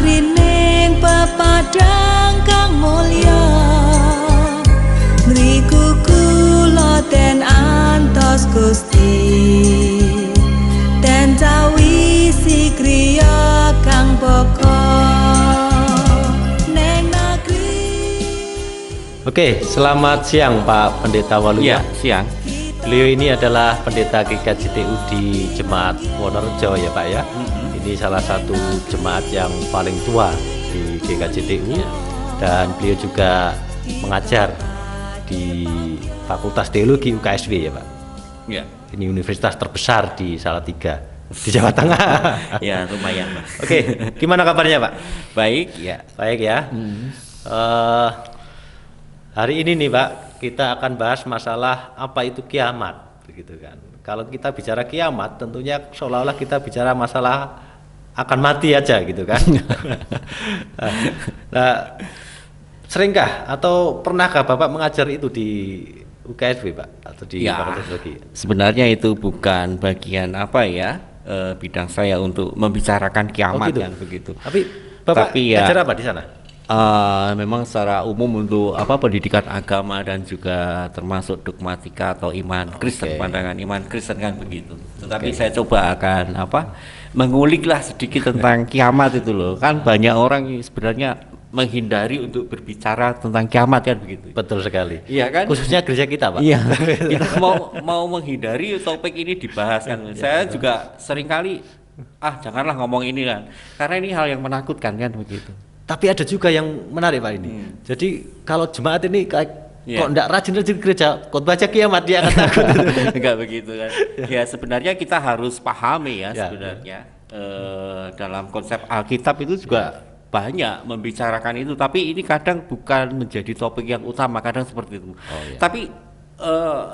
krining pepadang kang mulya ngriku kula ten antos Gusti ten cawisi kriya kang pokok neng negeri. Oke, selamat siang Pak Pendeta Waluyo. Ya, siang. Beliau ini adalah pendeta GKJTU di Jemaat Wonorejo ya Pak ya. Ini salah satu jemaat yang paling tua di GKJTU dan beliau juga mengajar di Fakultas Teologi UKSW ya Pak. Ya. Ini universitas terbesar di Salatiga di Jawa Tengah. Ya, lumayan Pak. Oke, gimana kabarnya Pak? Baik, ya. Baik ya. Hari ini nih Pak, kita akan bahas masalah apa itu kiamat, begitu kan. Kalau kita bicara kiamat, tentunya seolah-olah kita bicara masalah akan mati aja gitu kan. Nah, seringkah atau pernahkah Bapak mengajar itu di UKSW Pak atau di Fakultas Teologi? Sebenarnya itu bukan bagian apa ya, bidang saya untuk membicarakan kiamat gitu? kan begitu. Tapi Bapak ajar apa di sana? Memang secara umum untuk pendidikan agama dan juga termasuk dogmatika atau iman Kristen, pandangan iman Kristen kan begitu. Tetapi saya coba akan menguliklah sedikit tentang kiamat itu loh. Kan banyak orang sebenarnya menghindari untuk berbicara tentang kiamat kan begitu. Betul sekali. Iya kan? Khususnya gereja kita Pak. Iya. Kita mau menghindari topik ini dibahas kan. Saya juga seringkali janganlah ngomong ini kan. Karena ini hal yang menakutkan kan begitu. Tapi ada juga yang menarik Pak ini. Jadi kalau jemaat ini kok enggak rajin-rajin gereja, khotbah aja kiamat dia akan takut. Enggak begitu kan. Ya sebenarnya kita harus pahami ya sebenarnya dalam konsep Alkitab itu juga banyak membicarakan itu, tapi ini kadang bukan menjadi topik yang utama, kadang seperti itu. Tapi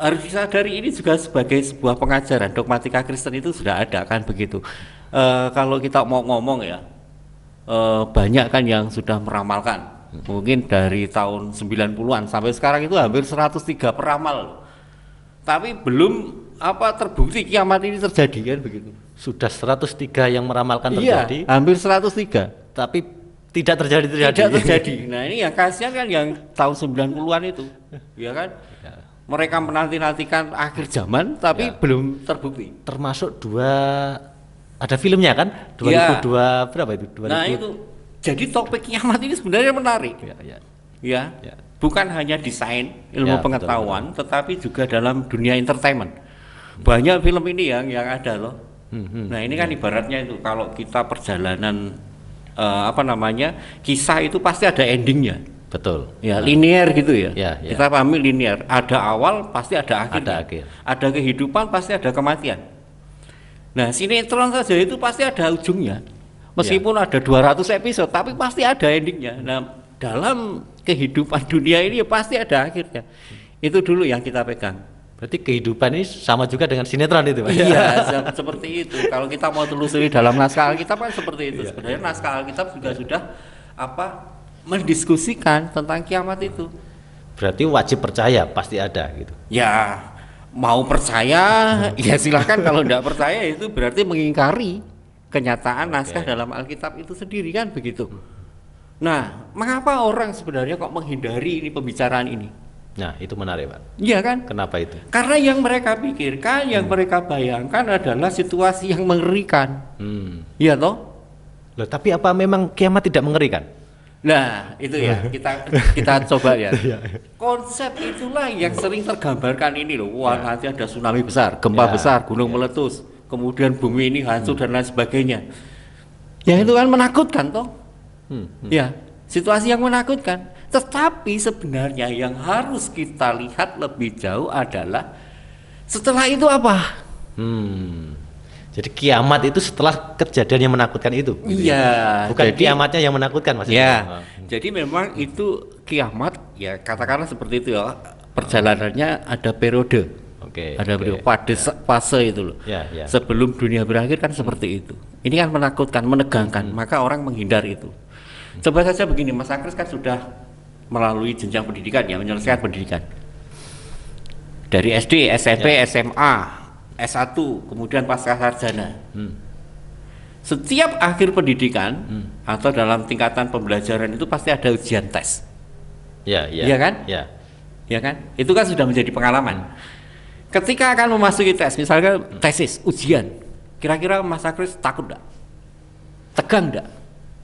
harus disadari ini juga sebagai sebuah pengajaran dogmatika Kristen itu sudah ada kan begitu. Kalau kita mau ngomong ya, banyak kan yang sudah meramalkan, mungkin dari tahun 90-an sampai sekarang itu hampir 103 peramal, tapi belum terbukti kiamat ini terjadi kan begitu. Sudah 103 yang meramalkan terjadi. Iya, hampir 103, tapi tidak terjadi. Tidak terjadi. Nah ini yang kasihan kan yang tahun 90-an itu, ya kan? Mereka menanti-nantikan akhir zaman, tapi belum terbukti. Termasuk ada filmnya kan 2002 berapa itu 2000. Nah itu jadi topik kiamat ini sebenarnya menarik ya. Bukan hanya desain ilmu pengetahuan betul. Tetapi juga dalam dunia entertainment banyak film ini yang ada loh. Nah ini kan ibaratnya itu kalau kita perjalanan kisah itu pasti ada endingnya. Betul ya, linear gitu ya. Kita pahami linear, ada awal pasti ada akhir. Ada kehidupan pasti ada kematian. Nah sinetron saja itu pasti ada ujungnya, meskipun ada 200 episode tapi pasti ada endingnya. Nah dalam kehidupan dunia ini pasti ada akhirnya. Itu dulu yang kita pegang. Berarti kehidupan ini sama juga dengan sinetron itu Pak? Iya seperti itu. Kalau kita mau telusuri dalam naskah Alkitab kan seperti itu. Sebenarnya naskah Alkitab juga sudah mendiskusikan tentang kiamat itu. Berarti wajib percaya pasti ada gitu. Ya mau percaya ya silahkan, kalau tidak percaya itu berarti mengingkari kenyataan naskah dalam Alkitab itu sendiri kan begitu. Nah mengapa orang sebenarnya kok menghindari ini pembicaraan ini? Nah itu menarik Pak. Iya kan? Kenapa itu? Karena yang mereka pikirkan, yang mereka bayangkan adalah situasi yang mengerikan. Iya toh? Loh, tapi apa memang kiamat tidak mengerikan? Nah itu ya kita coba ya. Konsep itulah yang sering tergambarkan ini loh. Wah nanti ada tsunami besar, gempa besar, gunung meletus, kemudian bumi ini hancur dan lain sebagainya. Ya itu kan menakutkan toh. Ya situasi yang menakutkan. Tetapi sebenarnya yang harus kita lihat lebih jauh adalah setelah itu apa? Jadi kiamat itu setelah kejadian yang menakutkan itu. Iya. Bukan jadi, kiamatnya yang menakutkan maksudnya. Ya. Jadi memang itu kiamat ya katakanlah seperti itu ya. Perjalanannya ada periode. Ada periode fase itu loh. Sebelum dunia berakhir kan seperti itu. Ini kan menakutkan, menegangkan. Maka orang menghindar itu. Coba saja begini, Mas Akris kan sudah melalui jenjang pendidikan ya, menyelesaikan pendidikan. Dari SD, SMP, SMA, S1, kemudian pasca sarjana. setiap akhir pendidikan atau dalam tingkatan pembelajaran itu pasti ada ujian tes. Ya, ya. Iya kan? Ya. Ya kan? Itu kan sudah menjadi pengalaman. Ketika akan memasuki tes, misalnya tesis, ujian, kira-kira Mas Akris takut enggak? Tegang enggak?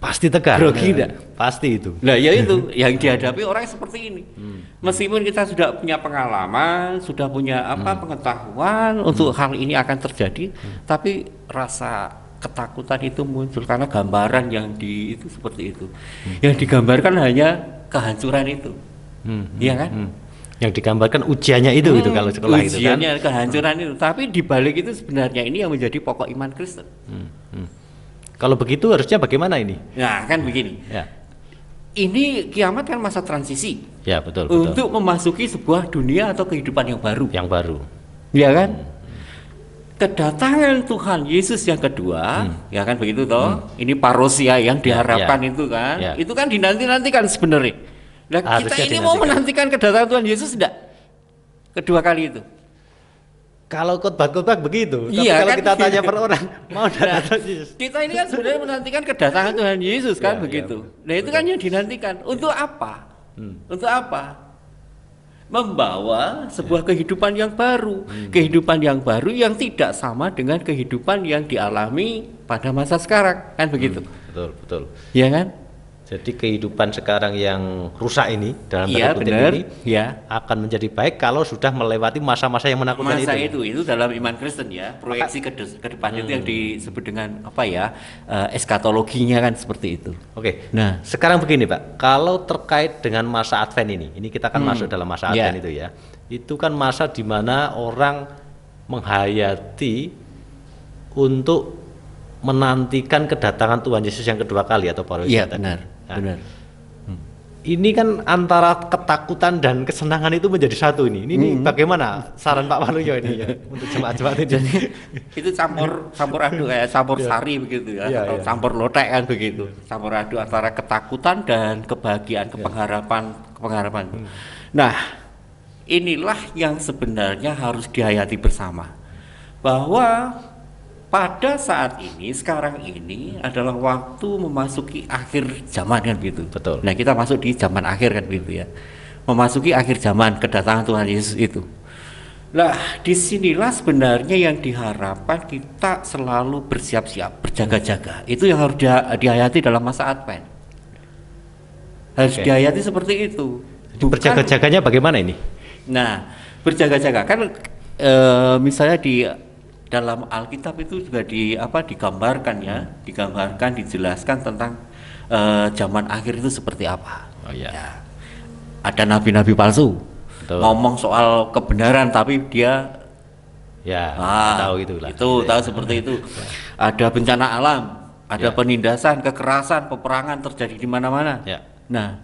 Pasti tegang. Grogi enggak? Pasti itu. Nah, ya itu yang dihadapi orang seperti ini. Meskipun kita sudah punya pengalaman, sudah punya pengetahuan untuk hal ini akan terjadi, tapi rasa ketakutan itu muncul karena gambaran yang itu seperti itu. Yang digambarkan hanya kehancuran itu. Iya kan? Yang digambarkan ujiannya itu kalau sekolah itu kan. Ujiannya kehancuran itu, tapi di balik itu sebenarnya ini yang menjadi pokok iman Kristen. Kalau begitu harusnya bagaimana ini? Nah, kan begini. Ya. Ini kiamat kan masa transisi. Ya, betul, betul. Untuk memasuki sebuah dunia atau kehidupan yang baru. Yang baru. Ya kan? Kedatangan Tuhan Yesus yang kedua, ya kan begitu toh? Ini parousia yang diharapkan itu kan. Ya. Itu kan dinanti-nantikan sebenarnya. Nah, kita ini mau menantikan kedatangan Tuhan Yesus enggak? Kedua kali itu. Kalau khotbah-khotbah begitu, tapi Iya, kalau kan? kita tanya per orang mau datang Yesus. Kita ini kan sebenarnya menantikan kedatangan Tuhan Yesus kan Ya, begitu. ya, Nah, itu kan yang dinantikan. Untuk apa? Untuk apa? Membawa sebuah kehidupan yang baru. Kehidupan yang baru yang tidak sama dengan kehidupan yang dialami pada masa sekarang, kan begitu. Betul, betul. Iya kan? Jadi kehidupan sekarang yang rusak ini dalam Iya, tanda kutip benar. ini Ya. akan menjadi baik kalau sudah melewati masa-masa yang menakutkan Masa itu. itu dalam iman Kristen ya, proyeksi ke depan itu yang disebut dengan apa ya, eskatologinya kan seperti itu. Oke. Nah, Sekarang begini Pak, kalau terkait dengan masa Advent ini kita kan masuk dalam masa Advent itu ya. Itu kan masa di mana orang menghayati untuk menantikan kedatangan Tuhan Yesus yang kedua kali atau parousia. iya benar. Nah, Benar. ini kan antara ketakutan dan kesenangan itu menjadi satu ini. Ini bagaimana saran Pak Waluyo ini ya untuk jemaat-jemaat ini? Itu campur aduk kayak campur sari begitu ya, Iya, atau iya. campur lotek kan begitu. Campur aduk antara ketakutan dan kebahagiaan, kepengharapan. Nah, inilah yang sebenarnya harus dihayati bersama. Bahwa pada saat ini, sekarang ini adalah waktu memasuki akhir zaman kan begitu. Betul. Nah, kita masuk di zaman akhir kan begitu ya. Memasuki akhir zaman kedatangan Tuhan Yesus itu. Nah, disinilah sebenarnya yang diharapkan kita selalu bersiap-siap, berjaga-jaga. Itu yang harus dihayati dalam masa Advent. Harus dihayati seperti itu. Berjaga-jaganya bagaimana ini? Nah, berjaga-jaga kan misalnya di dalam Alkitab itu juga digambarkan ya, dijelaskan tentang zaman akhir itu seperti apa. Oh iya. Ya. Ada nabi-nabi palsu. Betul. Ngomong soal kebenaran tapi dia tahu itulah. Itu tahu seperti itu. Ada bencana alam, ada penindasan, kekerasan, peperangan terjadi di mana-mana. Ya. Nah,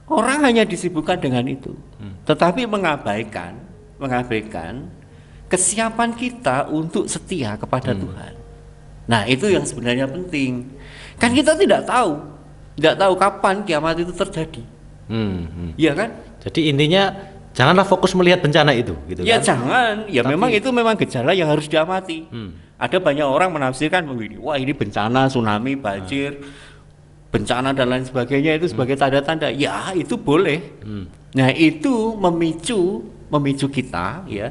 orang hanya disibukkan dengan itu, tetapi mengabaikan kesiapan kita untuk setia kepada Tuhan. Nah, itu yang sebenarnya penting. Kan kita tidak tahu kapan kiamat itu terjadi. Iya kan? Jadi intinya janganlah fokus melihat bencana itu, gitu Ya kan? jangan. Ya memang itu memang gejala yang harus diamati. Ada banyak orang menafsirkan begini, wah ini bencana, tsunami, banjir, bencana dan lain sebagainya itu sebagai tanda-tanda. Ya itu boleh. Nah itu memicu kita ya,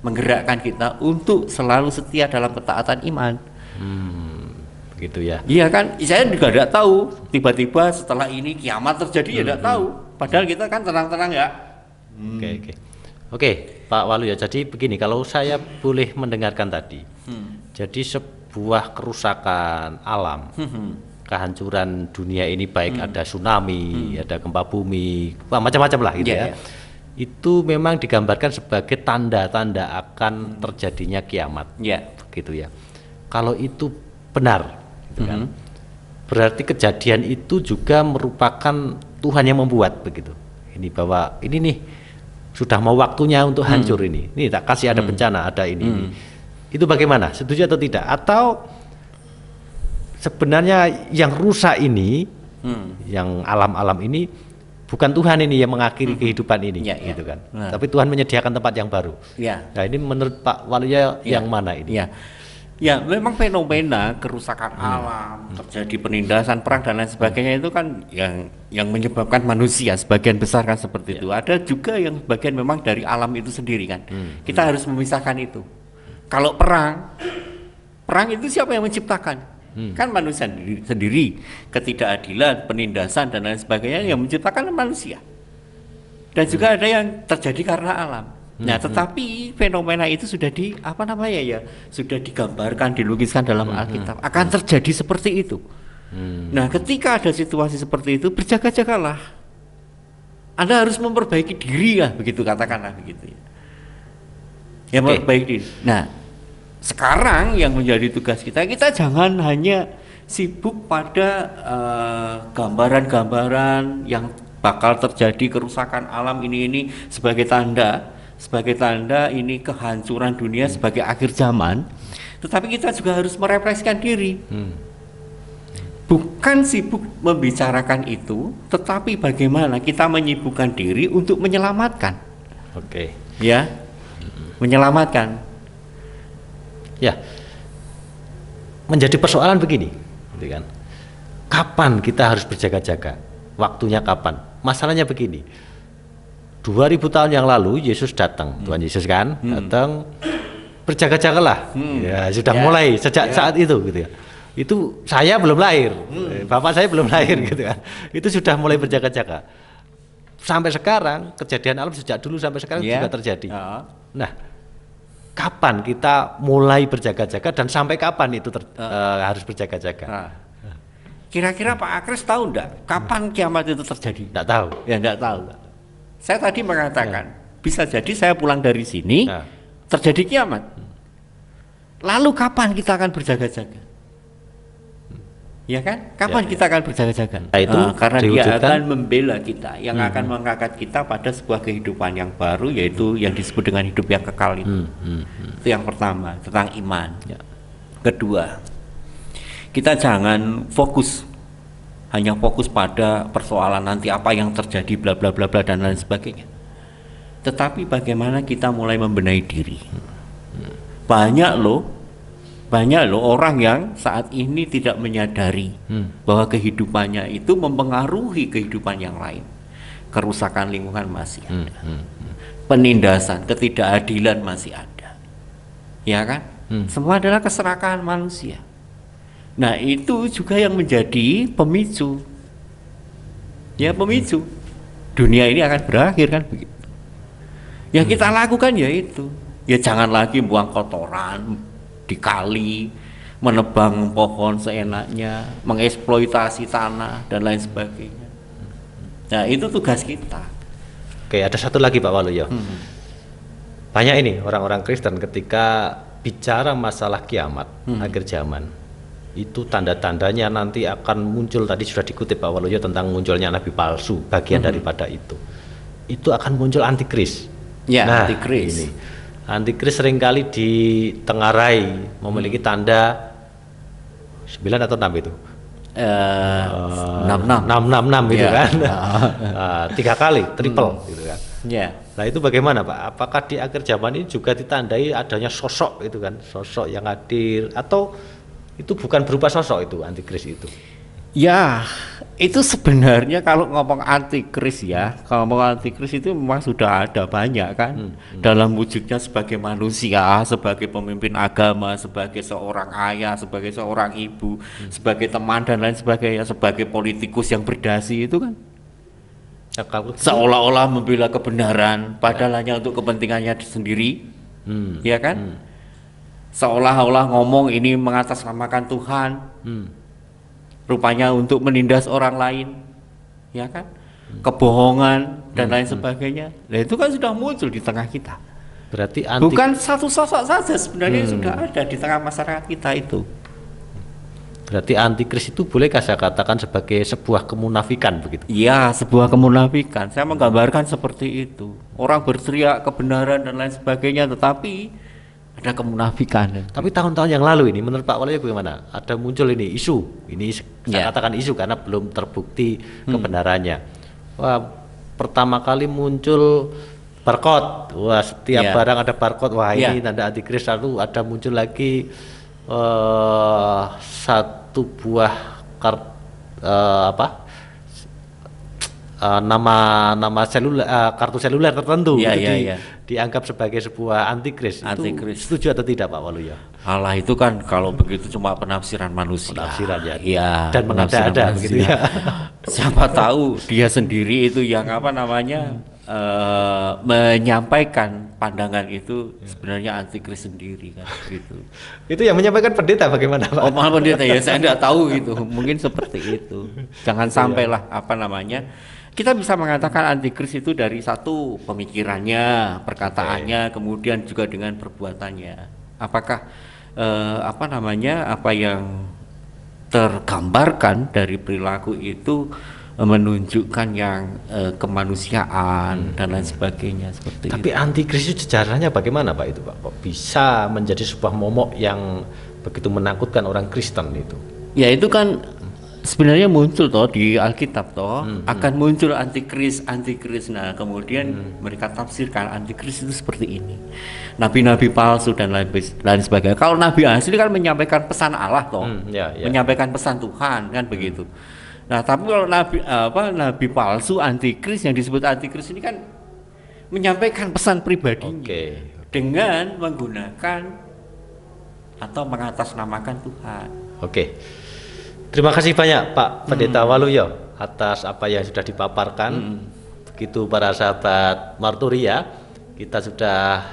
menggerakkan kita untuk selalu setia dalam ketaatan iman. Begitu ya. Iya kan, saya juga tidak tahu tiba-tiba setelah ini kiamat terjadi ya tidak tahu. Padahal kita kan tenang-tenang ya. Oke, Pak Waluyo. Jadi begini, kalau saya boleh mendengarkan tadi, jadi sebuah kerusakan alam, kehancuran dunia ini baik ada tsunami, ada gempa bumi, macam-macam lah gitu ya. Itu memang digambarkan sebagai tanda-tanda akan terjadinya kiamat. Gitu ya. Kalau itu benar, gitu kan, berarti kejadian itu juga merupakan Tuhan yang membuat begitu. Ini bahwa ini nih sudah mau waktunya untuk hancur ini. Ini tak kasih ada bencana, ada ini. Itu bagaimana? Setuju atau tidak? Atau sebenarnya yang rusak ini, yang alam-alam ini bukan Tuhan ini yang mengakhiri kehidupan ini, gitu kan? Tapi Tuhan menyediakan tempat yang baru. Nah ini menurut Pak Waluyo yang mana ini? Ya, memang fenomena kerusakan alam, terjadi penindasan, perang dan lain sebagainya itu kan yang menyebabkan manusia sebagian besar kan seperti itu. Ada juga yang sebagian memang dari alam itu sendiri kan. Kita harus memisahkan itu. Kalau perang itu siapa yang menciptakan? Kan manusia sendiri. Ketidakadilan, penindasan dan lain sebagainya yang menciptakan manusia. Dan juga ada yang terjadi karena alam. Nah, tetapi fenomena itu sudah sudah digambarkan, dilukiskan dalam Alkitab. Akan terjadi seperti itu. Nah, ketika ada situasi seperti itu, berjaga-jagalah. Anda harus memperbaiki diri lah, begitu katakanlah begitu ya. Ya, memperbaiki diri. Nah, sekarang yang menjadi tugas kita jangan hanya sibuk pada gambaran-gambaran yang bakal terjadi kerusakan alam ini sebagai tanda ini kehancuran dunia sebagai akhir zaman, tetapi kita juga harus merefleksikan diri. Bukan sibuk membicarakan itu, tetapi bagaimana kita menyibukkan diri untuk menyelamatkan. Ya, menyelamatkan. Ya, menjadi persoalan begini, gitu kan? Kapan kita harus berjaga-jaga? Waktunya kapan? Masalahnya begini. 2000 tahun yang lalu Yesus datang, Tuhan Yesus kan datang, berjaga-jagalah. Ya, sudah mulai sejak saat itu gitu ya. Itu saya belum lahir, bapak saya belum lahir gitu kan. Itu sudah mulai berjaga-jaga. Sampai sekarang kejadian alam sejak dulu sampai sekarang juga terjadi. Nah, kapan kita mulai berjaga-jaga dan sampai kapan itu harus berjaga-jaga? Kira-kira Pak Akris tahu enggak kapan kiamat itu terjadi? Enggak tahu. Ya, enggak tahu. Saya tadi mengatakan bisa jadi saya pulang dari sini terjadi kiamat. Lalu kapan kita akan berjaga-jaga? Ya kan? Kapan kita akan berjaga-jaga? Itu karena dia akan membela kita, yang akan mengangkat kita pada sebuah kehidupan yang baru, yaitu yang disebut dengan hidup yang kekal itu. Itu yang pertama, tentang iman. Kedua, kita jangan hanya fokus pada persoalan nanti apa yang terjadi bla bla bla bla dan lain sebagainya. Tetapi bagaimana kita mulai membenahi diri. Banyak loh orang yang saat ini tidak menyadari bahwa kehidupannya itu mempengaruhi kehidupan yang lain. Kerusakan lingkungan masih ada. Penindasan, ketidakadilan masih ada. Ya kan? Semua adalah keserakahan manusia. Nah, itu juga yang menjadi pemicu. Ya, pemicu. Dunia ini akan berakhir kan begitu. Yang kita lakukan ya itu. Ya jangan lagi buang kotoran di kali, menebang pohon seenaknya, mengeksploitasi tanah dan lain sebagainya. Nah, itu tugas kita. Oke, ada satu lagi Pak Waluyo. Banyak ini orang-orang Kristen ketika bicara masalah kiamat, akhir zaman, itu tanda-tandanya nanti akan muncul, tadi sudah dikutip Pak Waluyo tentang munculnya nabi palsu, bagian daripada itu akan muncul antikris. Nah, antikris. Antikris seringkali ditengarai memiliki tanda 9 atau 6 itu 666 gitu kan. 3 kali triple gitu kan. Nah, itu bagaimana Pak? Apakah di akhir zaman ini juga ditandai adanya sosok itu kan, sosok yang hadir, atau itu bukan berupa sosok itu antikris itu? Ya, itu sebenarnya kalau ngomong antikris kalau ngomong antikris itu memang sudah ada banyak kan, dalam wujudnya sebagai manusia, sebagai pemimpin agama, sebagai seorang ayah, sebagai seorang ibu, sebagai teman dan lain sebagainya, sebagai politikus yang berdasi itu kan. Seolah-olah membela kebenaran, padahal hanya untuk kepentingannya sendiri, ya kan? Seolah-olah ngomong ini mengatasnamakan Tuhan, rupanya untuk menindas orang lain, ya kan? Kebohongan dan lain sebagainya. Nah, itu kan sudah muncul di tengah kita. Berarti bukan satu sosok saja sebenarnya sudah ada di tengah masyarakat kita itu. Berarti antikris itu bolehkah saya katakan sebagai sebuah kemunafikan begitu? Iya, sebuah kemunafikan. Saya menggambarkan seperti itu. Orang berteriak kebenaran dan lain sebagainya, tetapi ada kemunafikan. Tapi tahun-tahun yang lalu ini menurut Pak Waluyo bagaimana? Ada muncul ini isu, ini saya katakan isu karena belum terbukti kebenarannya. Wah, pertama kali muncul barcode. Wah, setiap barang ada barcode. Wah, ini tanda antikris. Lalu ada muncul lagi satu buah nama seluler, kartu seluler tertentu Ya, itu ya, ya. dianggap sebagai sebuah antikris. Antikris. Itu setuju atau tidak Pak Waluyo? Allah itu kan kalau begitu cuma penafsiran manusia. Penafsiran ya. Iya. Dan penafsiran mengada-ada manusia. begitu ya. Siapa tahu dia sendiri itu yang apa namanya menyampaikan pandangan itu sebenarnya antikris sendiri kan gitu. Itu yang menyampaikan pendeta bagaimana Pak? Oh malah pendeta ya, saya tidak tahu gitu. Mungkin seperti itu. Jangan sampailah apa namanya. Kita bisa mengatakan antikris itu dari satu pemikirannya, perkataannya, kemudian juga dengan perbuatannya. Apakah apa yang tergambarkan dari perilaku itu menunjukkan yang kemanusiaan dan lain sebagainya seperti Tapi itu. antikris itu sejarahnya bagaimana Pak itu Pak? Kok bisa menjadi sebuah momok yang begitu menakutkan orang Kristen itu? Ya itu kan sebenarnya muncul toh di Alkitab toh akan muncul antikris. Nah kemudian mereka tafsirkan antikris itu seperti ini, nabi-nabi palsu dan lain sebagainya. Kalau nabi asli kan menyampaikan pesan Allah toh, menyampaikan pesan Tuhan kan begitu. Nah tapi kalau nabi palsu antikris, yang disebut antikris ini kan menyampaikan pesan pribadinya dengan menggunakan atau mengatasnamakan Tuhan. Terima kasih banyak Pak Pendeta Waluyo atas apa yang sudah dipaparkan. Begitu para sahabat Marturia, kita sudah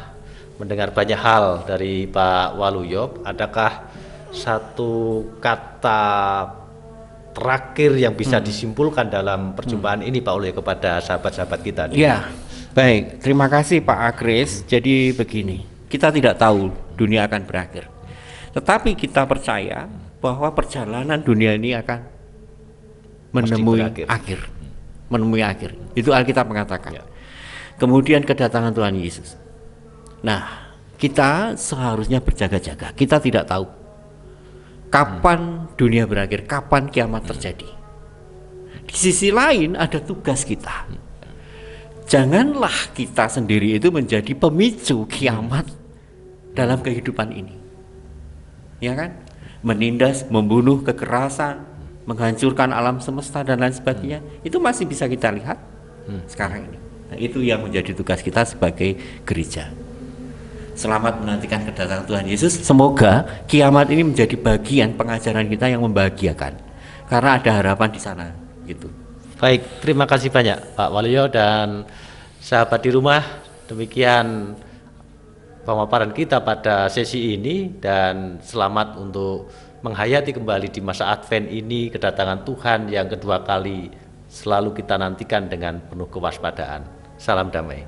mendengar banyak hal dari Pak Waluyo. Adakah satu kata terakhir yang bisa disimpulkan dalam perjumpaan ini Pak Waluyo kepada sahabat-sahabat kita? Ya, baik. Terima kasih Pak Akris. Jadi begini, kita tidak tahu dunia akan berakhir, tetapi kita percaya bahwa perjalanan dunia ini akan menemui akhir. Itu Alkitab mengatakan. Kemudian kedatangan Tuhan Yesus. Nah, kita seharusnya berjaga-jaga. Kita tidak tahu kapan dunia berakhir, kapan kiamat terjadi. Di sisi lain ada tugas kita. Janganlah kita sendiri itu menjadi pemicu kiamat dalam kehidupan ini. Ya kan? Menindas, membunuh, kekerasan, menghancurkan alam semesta dan lain sebagainya, itu masih bisa kita lihat sekarang ini. Nah, itu yang menjadi tugas kita sebagai gereja. Selamat menantikan kedatangan Tuhan Yesus. Semoga kiamat ini menjadi bagian pengajaran kita yang membahagiakan, karena ada harapan di sana. Gitu. Baik, terima kasih banyak Pak Waluyo dan sahabat di rumah. Demikian pemaparan kita pada sesi ini, dan selamat untuk menghayati kembali di masa Advent ini kedatangan Tuhan yang kedua kali selalu kita nantikan dengan penuh kewaspadaan. Salam damai.